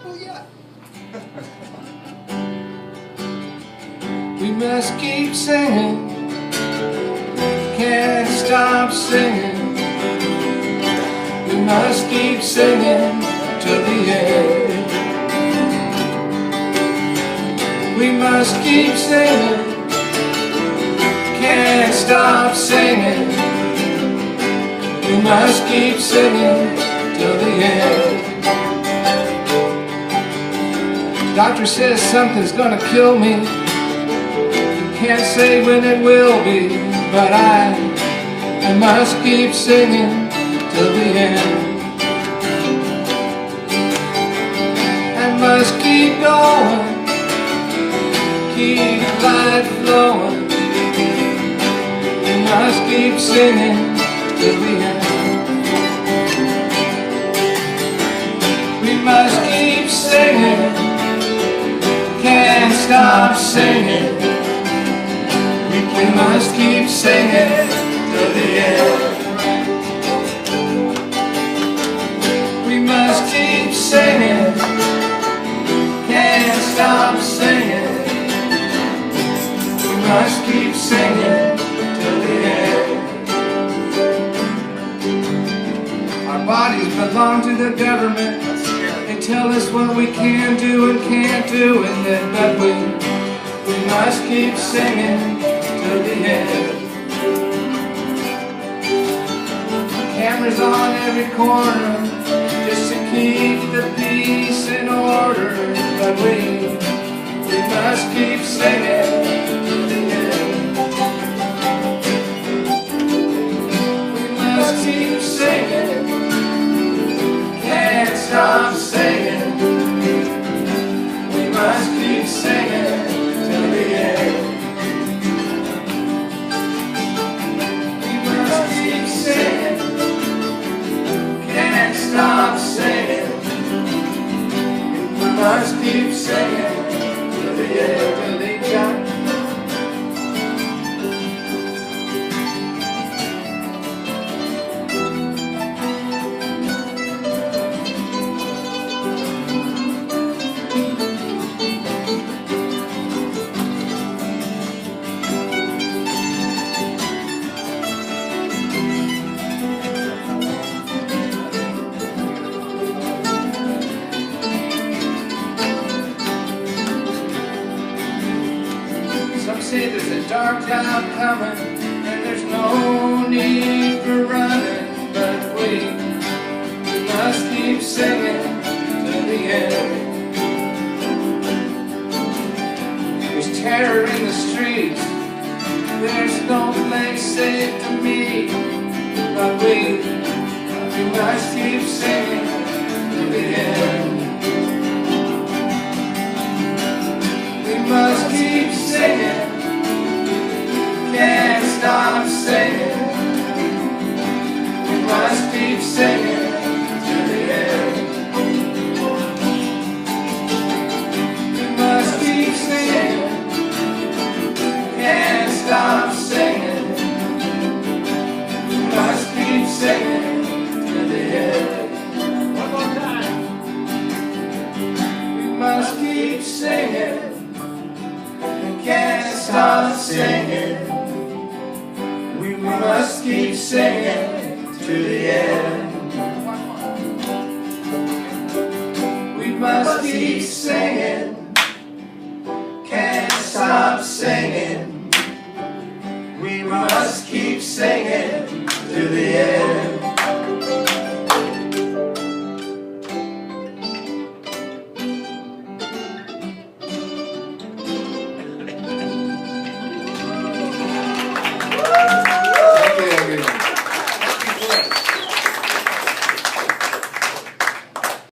Oh, yeah. We must keep singing, can't stop singing. We must keep singing till the end. We must keep singing, can't stop singing. We must keep singing till the end. Doctor says something's gonna kill me. Can't say when it will be, but I must keep singing till the end. I must keep going, keep life flowing. We must keep singing till the end. We must keep singing, can't stop singing. We must keep singing till the end. We must keep singing, can't stop singing. We must keep singing till the end. Our bodies belong to the government. They tell us what we can do and can't do, and then but we must keep singing till the end. Cameras on every corner just to keep the peace in order, but we must keep singing till the end. We must keep singing, can't stop singing. We must keep singing till the end. Stop singing. We must keep singing till the end, till the end. Some say there's a dark cloud coming and there's no need for running, but we must keep singing till the end. There's terror in the streets, there's no place safe to meet, but we must keep singing till the end. We must keep singing, can't stop singing. We must keep singing till the end. We must keep singing, can't stop singing. We must keep singing till the end. One more time. We must keep singing, can't stop singing. We must keep singing to the end. We must keep singing, can't stop singing. We must keep singing